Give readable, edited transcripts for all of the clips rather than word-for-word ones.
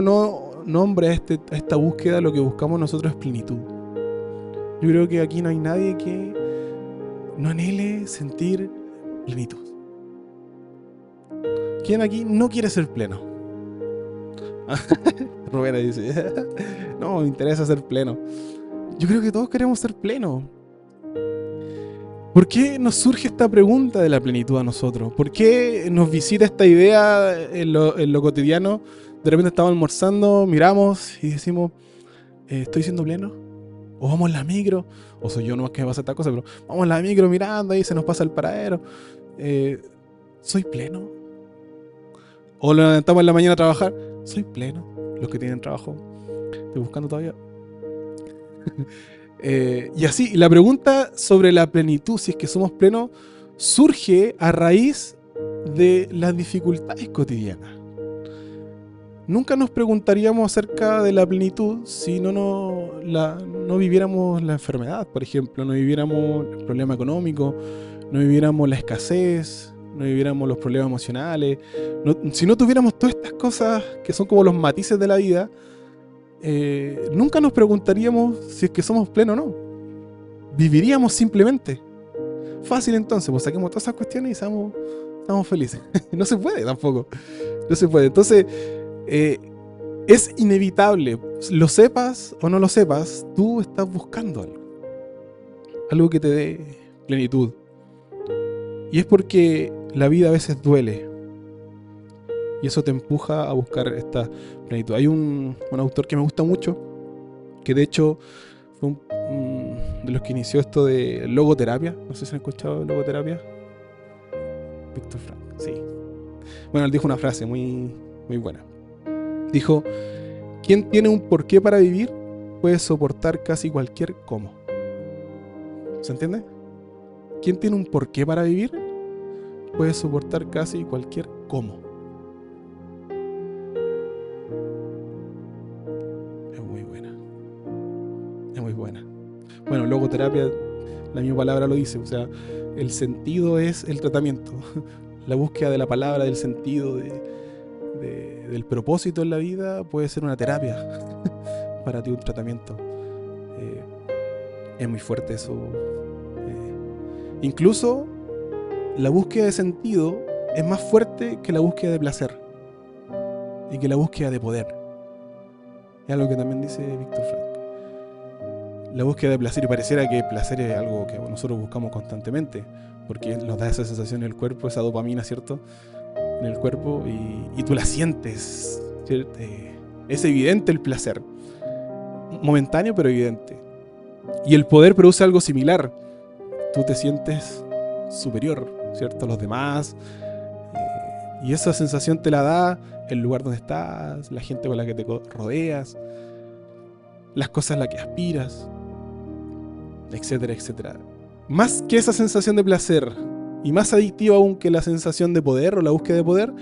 no nombre a esta búsqueda, lo que buscamos nosotros es plenitud. Yo creo que aquí no hay nadie que no anhele sentir plenitud. ¿Quién aquí no quiere ser pleno? Rubén dice, no, me interesa ser pleno. Yo creo que todos queremos ser plenos. ¿Por qué nos surge esta pregunta de la plenitud a nosotros? ¿Por qué nos visita esta idea en lo cotidiano? De repente estamos almorzando, miramos y decimos, ¿estoy siendo pleno? O vamos en la micro, o soy yo nomás que me pasa esta cosa, pero vamos en la micro mirando, ahí se nos pasa el paradero. ¿Soy pleno? O lo levantamos en la mañana a trabajar, ¿soy pleno? Los que tienen trabajo, estoy buscando todavía. Y así, la pregunta sobre la plenitud, si es que somos plenos, surge a raíz de las dificultades cotidianas. Nunca nos preguntaríamos acerca de la plenitud si no viviéramos la enfermedad, por ejemplo, no viviéramos el problema económico, no viviéramos la escasez, no viviéramos los problemas emocionales, si no tuviéramos todas estas cosas que son como los matices de la vida, nunca nos preguntaríamos si es que somos plenos o no. Viviríamos simplemente. Fácil entonces, pues saquemos todas esas cuestiones y estamos felices. No se puede tampoco. No se puede. Entonces, es inevitable. Lo sepas o no lo sepas, tú estás buscando algo. Algo que te dé plenitud. Y es porque la vida a veces duele. Y eso te empuja a buscar esta plenitud. Hay un autor que me gusta mucho, que de hecho fue de los que inició esto de logoterapia. No sé si han escuchado de logoterapia. Víctor Frank, sí. Bueno, él dijo una frase muy, muy buena. Dijo, quien tiene un porqué para vivir puede soportar casi cualquier cómo. ¿Se entiende? Quien tiene un porqué para vivir puede soportar casi cualquier cómo. Bueno, logoterapia, la misma palabra lo dice, o sea, el sentido es el tratamiento. La búsqueda de la palabra, del sentido, del propósito en la vida puede ser una terapia para ti, un tratamiento. Es muy fuerte eso. Incluso la búsqueda de sentido es más fuerte que la búsqueda de placer y que la búsqueda de poder. Es algo que también dice Víctor Frank. La búsqueda de placer, y pareciera que el placer es algo que nosotros buscamos constantemente, porque nos da esa sensación en el cuerpo, esa dopamina, ¿cierto? En el cuerpo, y tú la sientes, ¿cierto? Es evidente el placer, momentáneo pero evidente. Y el poder produce algo similar, tú te sientes superior, ¿cierto? A los demás, y esa sensación te la da el lugar donde estás, la gente con la que te rodeas, las cosas a las que aspiras, etcétera, etcétera. Más que esa sensación de placer, y más adictiva aún que la sensación de poder o la búsqueda de poder,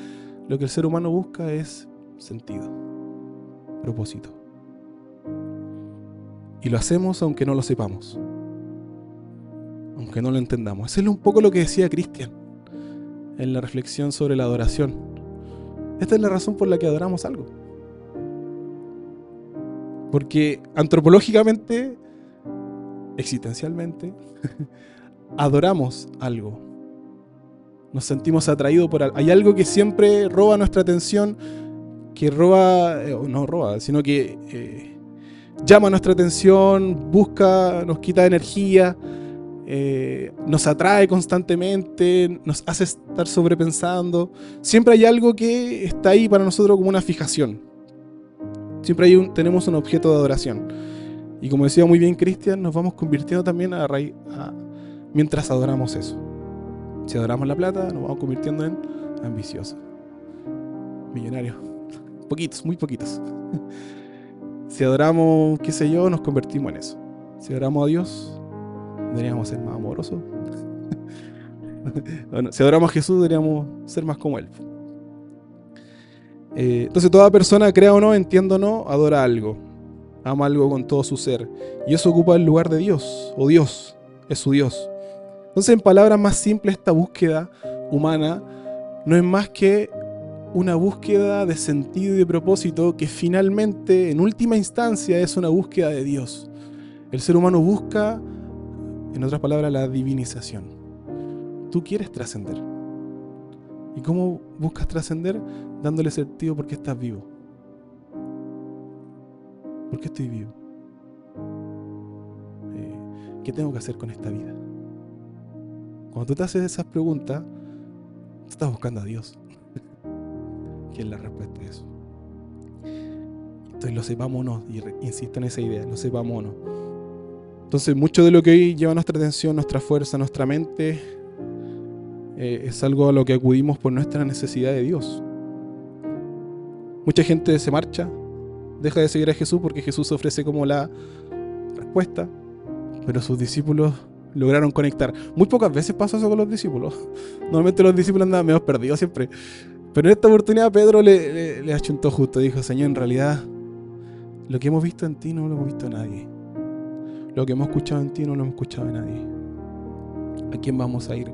lo que el ser humano busca es sentido, propósito. Y lo hacemos aunque no lo sepamos, aunque no lo entendamos. Eso es un poco lo que decía Cristian en la reflexión sobre la adoración. Esta es la razón por la que adoramos algo. Porque antropológicamente, existencialmente, adoramos algo. Nos sentimos atraídos por algo. Hay algo que siempre roba nuestra atención, que no roba, sino que llama nuestra atención, busca, nos quita energía, nos atrae constantemente, nos hace estar sobrepensando. Siempre hay algo que está ahí para nosotros como una fijación. Siempre tenemos un objeto de adoración. Y como decía muy bien Cristian, nos vamos convirtiendo también mientras adoramos eso. Si adoramos la plata, nos vamos convirtiendo en ambiciosos, millonarios. Poquitos, muy poquitos. Si adoramos, qué sé yo, nos convertimos en eso. Si adoramos a Dios, deberíamos ser más amorosos. Bueno, si adoramos a Jesús, deberíamos ser más como Él. Entonces toda persona, crea o no, entienda o no, adora algo, ama algo con todo su ser, y eso ocupa el lugar de Dios, o Dios es su Dios. Entonces, en palabras más simples, esta búsqueda humana no es más que una búsqueda de sentido y de propósito que finalmente, en última instancia, es una búsqueda de Dios. El ser humano busca, en otras palabras, la divinización. Tú quieres trascender. ¿Y cómo buscas trascender? Dándole sentido porque estás vivo. ¿Por qué estoy vivo? ¿Qué tengo que hacer con esta vida? Cuando tú te haces esas preguntas, tú estás buscando a Dios. ¿Qué es la respuesta a eso? Entonces lo sepamos o no, y insisto en esa idea, lo sepamos o no. Entonces mucho de lo que hoy lleva nuestra atención, nuestra fuerza, nuestra mente, es algo a lo que acudimos por nuestra necesidad de Dios. Mucha gente se marcha, deja de seguir a Jesús porque Jesús ofrece como la respuesta, pero sus discípulos lograron conectar. Muy pocas veces pasa eso con los discípulos. Normalmente los discípulos andan medio perdidos siempre. Pero en esta oportunidad Pedro le achuntó justo. Dijo: Señor, en realidad lo que hemos visto en ti no lo hemos visto en nadie. Lo que hemos escuchado en ti no lo hemos escuchado en nadie. ¿A quién vamos a ir?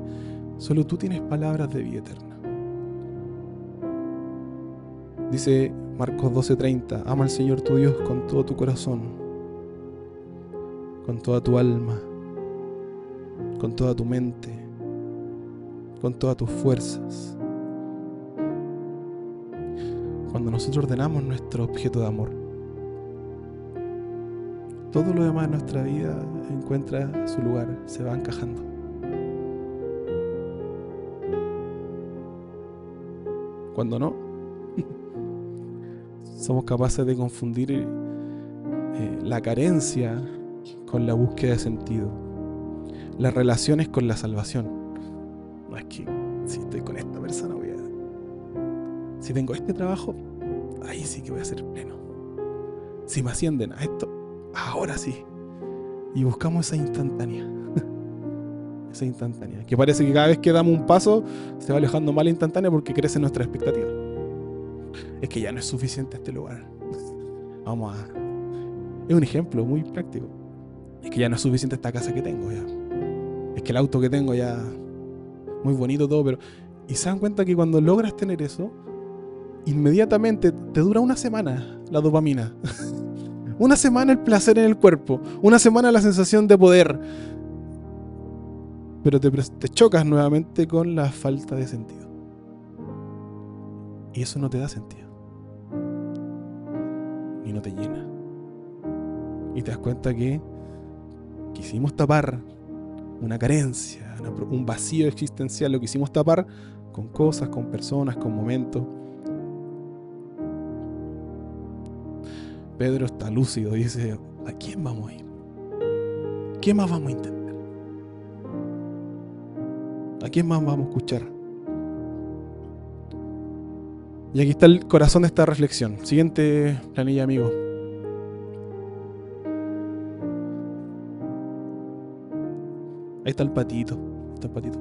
Solo tú tienes palabras de vida eterna. Dice Marcos 12:30: ama al Señor tu Dios con todo tu corazón, con toda tu alma, con toda tu mente, con todas tus fuerzas. Cuando nosotros ordenamos nuestro objeto de amor, todo lo demás en nuestra vida encuentra su lugar, se va encajando. Cuando no, somos capaces de confundir la carencia con la búsqueda de sentido, las relaciones con la salvación. No es que si estoy con esta persona si tengo este trabajo, ahí sí que voy a ser pleno. Si me ascienden a esto, ahora sí. Y buscamos esa instantánea. Esa instantánea. Que parece que cada vez que damos un paso se va alejando más la instantánea porque crece nuestra expectativa. Es que ya no es suficiente este lugar. Vamos a... Es un ejemplo muy práctico. Es que ya no es suficiente esta casa que tengo ya. Es que el auto que tengo ya... Muy bonito todo, pero... Y se dan cuenta que cuando logras tener eso, inmediatamente te dura una semana la dopamina. Una semana el placer en el cuerpo. Una semana la sensación de poder. Pero te chocas nuevamente con la falta de sentido. Y eso no te da sentido. Y no te llena. Y te das cuenta que quisimos tapar una carencia, un vacío existencial. Lo quisimos tapar con cosas, con personas, con momentos. Pedro está lúcido y dice: ¿a quién vamos a ir? ¿Qué más vamos a entender? ¿A quién más vamos a escuchar? Y aquí está el corazón de esta reflexión. Siguiente planilla, amigo. Ahí está el patito. Está el patito.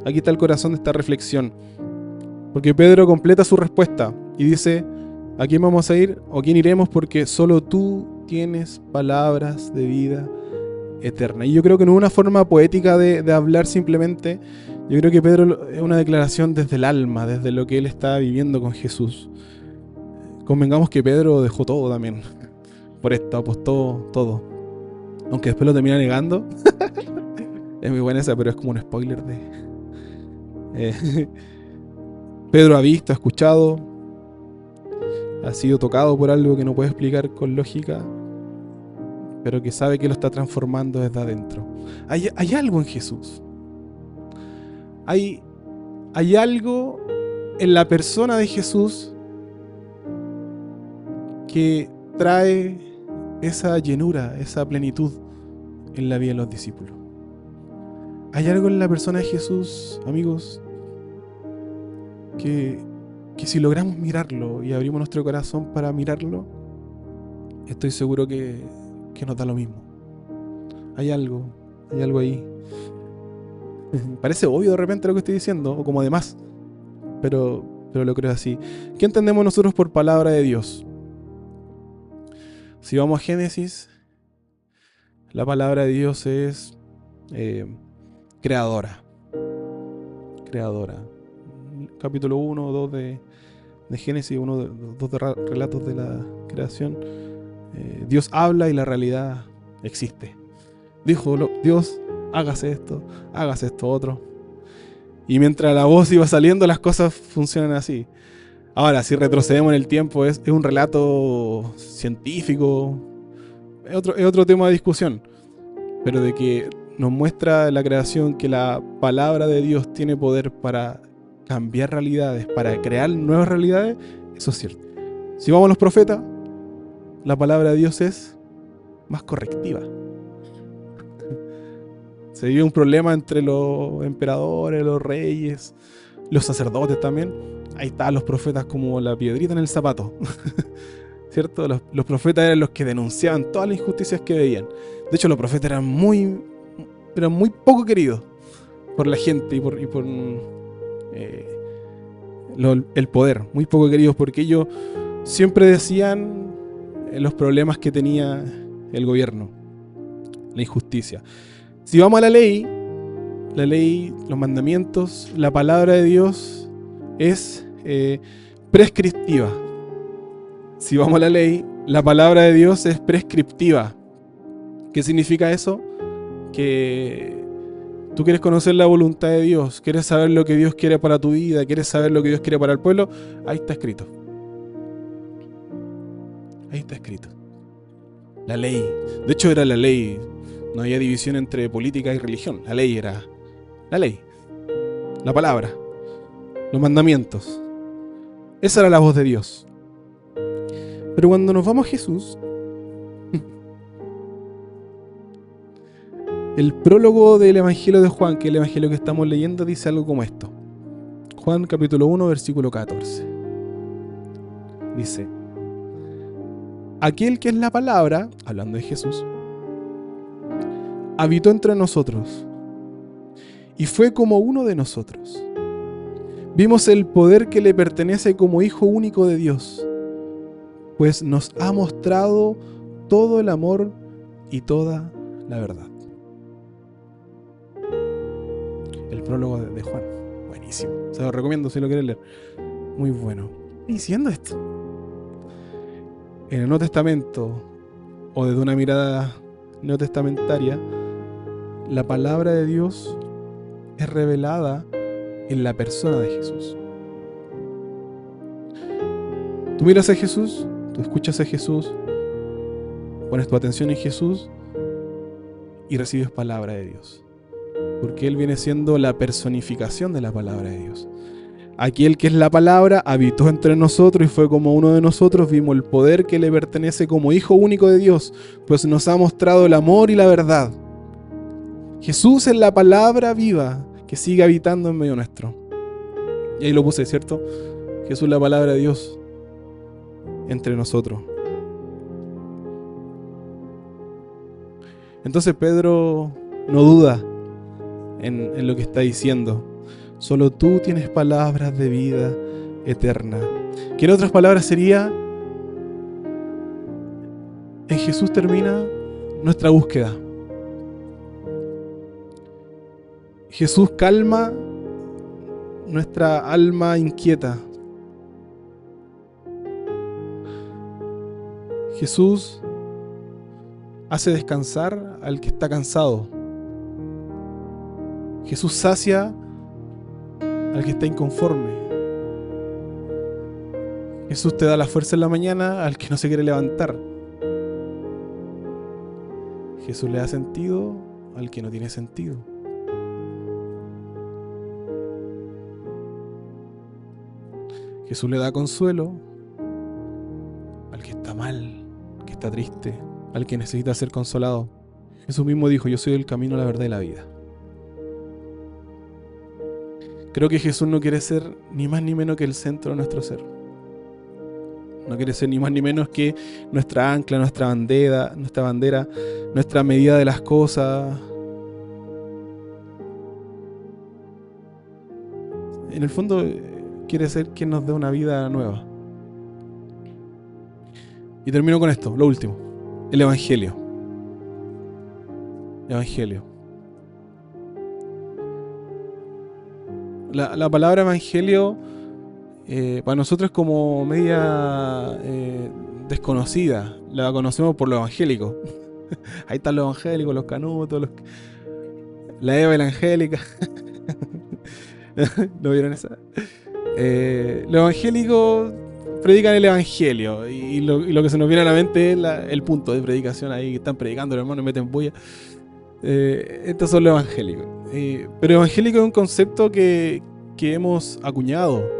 Aquí está el corazón de esta reflexión. Porque Pedro completa su respuesta y dice: ¿a quién vamos a ir o quién iremos? Porque solo tú tienes palabras de vida eterna. Y yo creo que no es una forma poética de hablar simplemente. Yo creo que Pedro es una declaración desde el alma, desde lo que él está viviendo con Jesús. Convengamos que Pedro dejó todo también por esto, apostó todo. Aunque después lo termina negando. Es muy buena esa, pero es como un spoiler de... Pedro ha visto, ha escuchado, ha sido tocado por algo que no puede explicar con lógica, pero que sabe que lo está transformando desde adentro. Hay algo en Jesús. Hay algo en la persona de Jesús que trae esa llenura, esa plenitud en la vida de los discípulos. Hay algo en la persona de Jesús, amigos, que si logramos mirarlo y abrimos nuestro corazón para mirarlo, estoy seguro que nos da lo mismo. Hay algo ahí. Parece obvio de repente lo que estoy diciendo, o como de más, pero lo creo así. ¿Qué entendemos nosotros por palabra de Dios? Si vamos a Génesis, la palabra de Dios es creadora. creadora. Capítulo 1 o 2 de Génesis, dos de relatos de la creación. Dios habla y la realidad existe. Dijo Dios, hágase esto otro. Y mientras la voz iba saliendo, las cosas funcionan así. Ahora, si retrocedemos en el tiempo, es un relato científico, es otro tema de discusión. Pero de que nos muestra la creación que la palabra de Dios tiene poder para cambiar realidades, para crear nuevas realidades, eso es cierto. Si vamos a los profetas, la palabra de Dios es más correctiva. Se vive un problema entre los emperadores, los reyes, los sacerdotes también. Ahí están los profetas como la piedrita en el zapato. ¿Cierto? Los profetas eran los que denunciaban todas las injusticias que veían. De hecho, los profetas eran muy poco queridos por la gente y por el poder. Muy poco queridos porque ellos siempre decían los problemas que tenía el gobierno, la injusticia. Si vamos a la ley, los mandamientos, la palabra de Dios es prescriptiva. Si vamos a la ley, la palabra de Dios es prescriptiva. ¿Qué significa eso? Que tú quieres conocer la voluntad de Dios, quieres saber lo que Dios quiere para tu vida, quieres saber lo que Dios quiere para el pueblo, ahí está escrito. Ahí está escrito. La ley. De hecho era la ley. No había división entre política y religión. La ley era la ley. La palabra. Los mandamientos. Esa era la voz de Dios. Pero cuando nos vamos a Jesús, el prólogo del Evangelio de Juan, que es el Evangelio que estamos leyendo, dice algo como esto. Juan capítulo 1, versículo 14. Dice: aquel que es la palabra, hablando de Jesús, habitó entre nosotros y fue como uno de nosotros. Vimos el poder que le pertenece como Hijo único de Dios, pues nos ha mostrado todo el amor y toda la verdad. El prólogo de Juan, buenísimo, se lo recomiendo si lo quieren leer, muy bueno. ¿Qué diciendo esto? En el Nuevo Testamento, o desde una mirada neotestamentaria, la palabra de Dios es revelada en la persona de Jesús. Tú miras a Jesús, tú escuchas a Jesús, pones tu atención en Jesús y recibes palabra de Dios. Porque Él viene siendo la personificación de la palabra de Dios. Aquel que es la palabra habitó entre nosotros y fue como uno de nosotros. Vimos el poder que le pertenece como Hijo único de Dios, pues nos ha mostrado el amor y la verdad. Jesús es la palabra viva que sigue habitando en medio nuestro. Y ahí lo puse, ¿cierto? Jesús es la palabra de Dios entre nosotros. Entonces Pedro no duda en lo que está diciendo. Solo tú tienes palabras de vida eterna. Que en otras palabras sería: en Jesús termina nuestra búsqueda. Jesús calma nuestra alma inquieta. Jesús hace descansar al que está cansado. Jesús sacia al que está inconforme. Jesús te da la fuerza en la mañana al que no se quiere levantar. Jesús le da sentido al que no tiene sentido. Jesús le da consuelo al que está mal, que está triste, al que necesita ser consolado. Jesús mismo dijo: yo soy el camino, la verdad y la vida. Creo que Jesús no quiere ser ni más ni menos que el centro de nuestro ser. No quiere ser ni más ni menos que nuestra ancla, nuestra bandera, nuestra medida de las cosas. En el fondo quiere ser quien nos dé una vida nueva. Y termino con esto, lo último. El Evangelio. La palabra evangelio para nosotros es como media desconocida. La conocemos por lo evangélico. Ahí están los evangélicos, los canutos, la Eva evangélica. ¿No vieron esa? Los evangélicos predican el evangelio y lo que se nos viene a la mente es el punto de predicación ahí que están predicando, hermano, y meten bulla. Estos son los evangélicos. Pero evangélico es un concepto que hemos acuñado.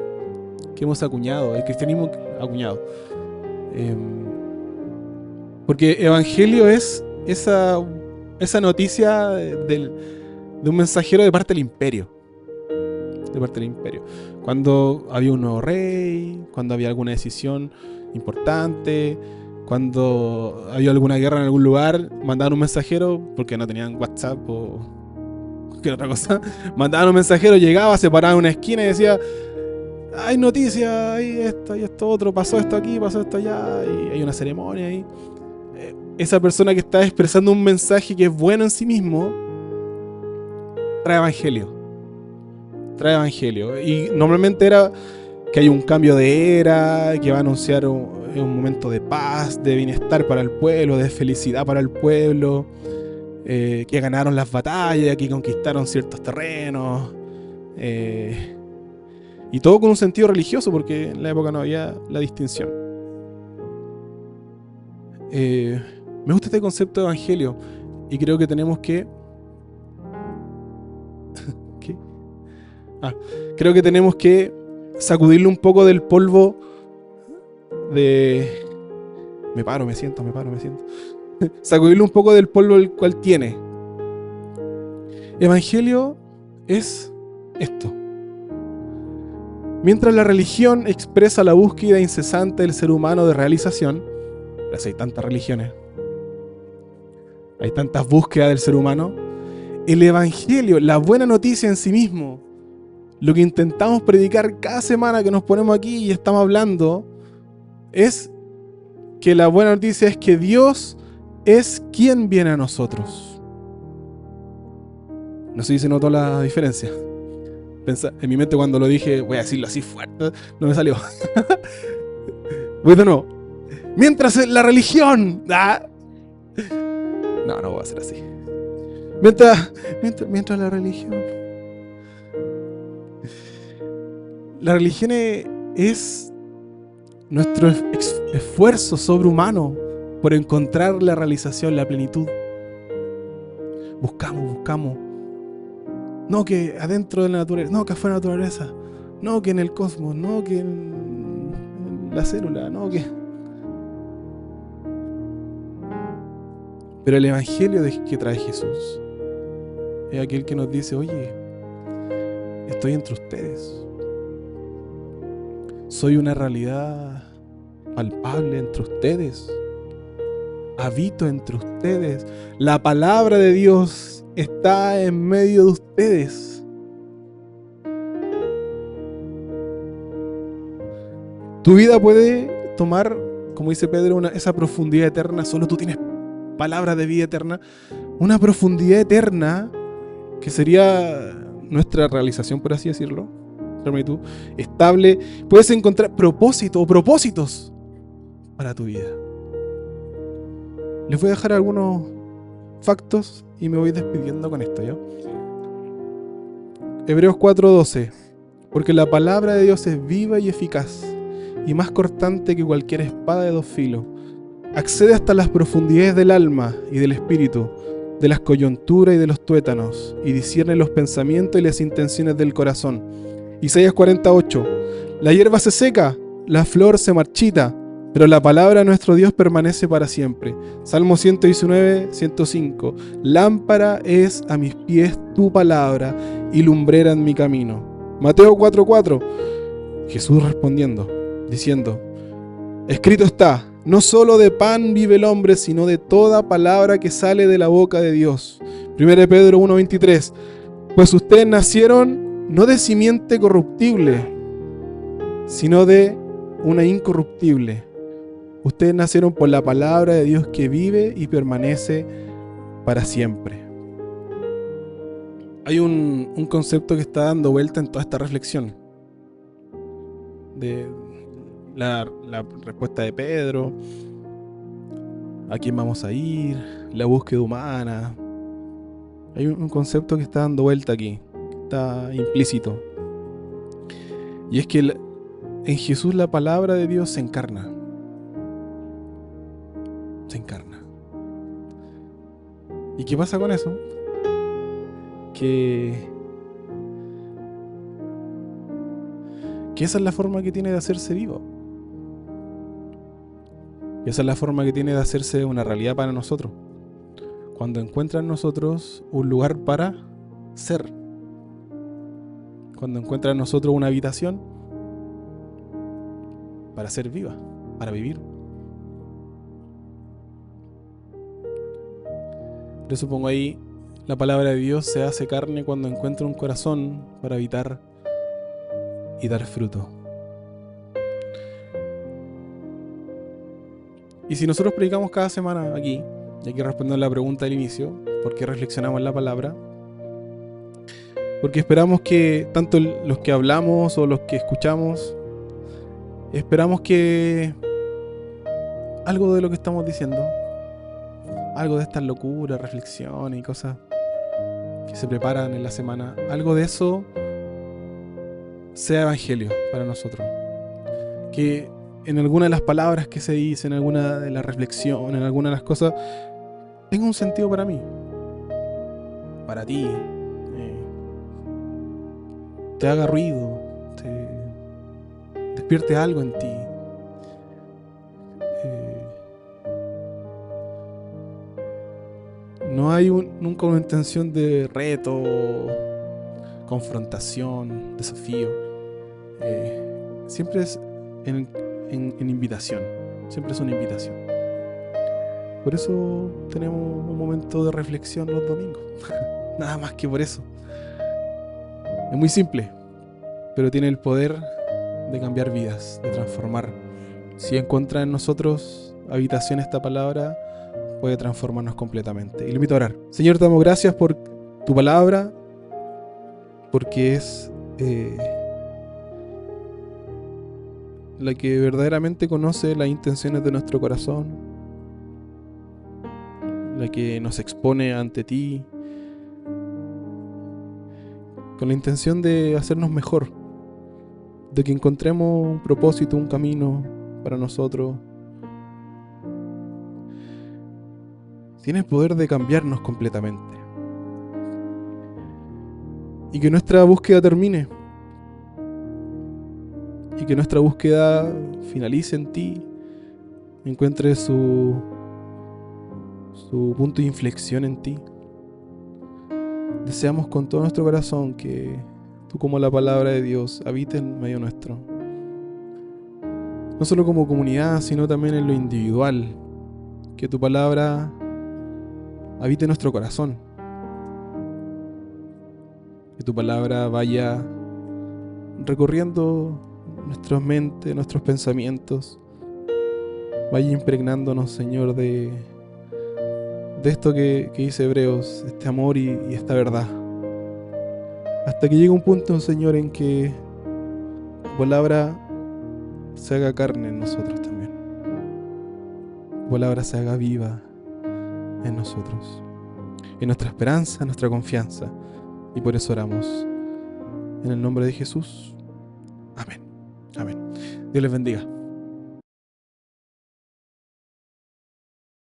El cristianismo acuñado. Porque evangelio es esa noticia de un mensajero de parte del imperio. Cuando había un nuevo rey, cuando había alguna decisión importante, cuando había alguna guerra en algún lugar, mandaban un mensajero, porque no tenían WhatsApp o cualquier otra cosa, mandaban un mensajero, llegaba, se paraba en una esquina y decía: hay noticias, hay esto otro, pasó esto aquí, pasó esto allá, y hay una ceremonia ahí. Esa persona que está expresando un mensaje que es bueno en sí mismo, trae evangelio. Y normalmente era que hay un cambio de era, que va a anunciar un momento de paz, de bienestar para el pueblo, de felicidad para el pueblo, que ganaron las batallas, que conquistaron ciertos terrenos, y todo con un sentido religioso, porque en la época no había la distinción. Me gusta este concepto de evangelio y creo que tenemos que... ¿Qué? Creo que tenemos que sacudirle un poco del polvo de... Me siento. Sacudirle un poco del polvo el cual tiene. Evangelio es esto. Mientras la religión expresa la búsqueda incesante del ser humano de realización, pues hay tantas religiones, hay tantas búsquedas del ser humano, el evangelio, la buena noticia en sí mismo, lo que intentamos predicar cada semana que nos ponemos aquí y estamos hablando, es que la buena noticia es que Dios es quien viene a nosotros. No sé si se notó la diferencia. En mi mente cuando lo dije, voy a decirlo así fuerte, no me salió. Voy de nuevo. Mientras la religión... No voy a hacer así. Mientras la religión... La religión es nuestro esfuerzo sobrehumano por encontrar la realización, la plenitud. Buscamos. No que adentro de la naturaleza, no que afuera de la naturaleza, no que en el cosmos, no que en la célula, no que... Pero el evangelio que trae Jesús es aquel que nos dice: oye, estoy entre ustedes. Soy una realidad palpable entre ustedes. Habito entre ustedes. La palabra de Dios está en medio de ustedes. Tu vida puede tomar, como dice Pedro, esa profundidad eterna. Solo tú tienes palabras de vida eterna. Una profundidad eterna que sería nuestra realización, por así decirlo. Estable. Puedes encontrar propósito o propósitos para tu vida. Les voy a dejar algunos factos y me voy despidiendo con esto, ¿ya? Hebreos 4:12. Porque la palabra de Dios es viva y eficaz, y más cortante que cualquier espada de dos filos. Accede hasta las profundidades del alma y del espíritu, de las coyunturas y de los tuétanos, y discierne los pensamientos y las intenciones del corazón. Isaías 48. La hierba se seca, la flor se marchita, pero la palabra de nuestro Dios permanece para siempre. Salmo 119, 105. Lámpara es a mis pies tu palabra y lumbrera en mi camino. Mateo 4:4. Jesús respondiendo, diciendo: escrito está, no solo de pan vive el hombre, sino de toda palabra que sale de la boca de Dios. 1 Pedro 1:23. Pues ustedes nacieron no de simiente corruptible, sino de una incorruptible. Ustedes nacieron por la palabra de Dios que vive y permanece para siempre. Hay un concepto que está dando vuelta en toda esta reflexión de la respuesta de Pedro, a quién vamos a ir, la búsqueda humana. Hay un concepto que está dando vuelta aquí, que está implícito. Y es que en Jesús la palabra de Dios se encarna. Se encarna. ¿Y qué pasa con eso? Que esa es la forma que tiene de hacerse vivo. Y esa es la forma que tiene de hacerse una realidad para nosotros. Cuando encuentra en nosotros un lugar para ser. Cuando encuentra en nosotros una habitación para ser viva, para vivir. Por eso pongo ahí, la palabra de Dios se hace carne cuando encuentra un corazón para habitar y dar fruto. Y si nosotros predicamos cada semana aquí, y aquí respondiendo la pregunta del inicio, ¿por qué reflexionamos en la palabra? Porque esperamos que tanto los que hablamos o los que escuchamos, esperamos que algo de lo que estamos diciendo, algo de estas locuras, reflexiones y cosas que se preparan en la semana, algo de eso sea evangelio para nosotros. Que en alguna de las palabras que se dicen, en alguna de las reflexiones, en alguna de las cosas, tenga un sentido para mí, para ti, te haga ruido, te despierte algo en ti. No hay nunca una intención de reto, confrontación, desafío. Siempre es en invitación. Siempre es una invitación. Por eso tenemos un momento de reflexión los domingos. Nada más que por eso. Es muy simple, pero tiene el poder de cambiar vidas, de transformar. Si encuentra en nosotros habitación esta palabra, puede transformarnos completamente. Y le invito a orar. Señor, te damos gracias por tu palabra, porque es la que verdaderamente conoce las intenciones de nuestro corazón, la que nos expone ante ti, con la intención de hacernos mejor, de que encontremos un propósito, un camino para nosotros. Tiene el poder de cambiarnos completamente. Y que nuestra búsqueda termine. Y que nuestra búsqueda finalice en ti. Encuentre su punto de inflexión en ti. Deseamos con todo nuestro corazón que tú, como la palabra de Dios, habite en medio nuestro. No solo como comunidad, sino también en lo individual. Que tu palabra habite en nuestro corazón. Que tu palabra vaya recorriendo nuestras mentes, nuestros pensamientos. Vaya impregnándonos, Señor, de esto que dice Hebreos, este amor y esta verdad. Hasta que llegue un punto, Señor, en que tu palabra se haga carne en nosotros también. Tu palabra se haga viva en nosotros, en nuestra esperanza, en nuestra confianza, y por eso oramos en el nombre de Jesús. Amén. Amén. Dios les bendiga.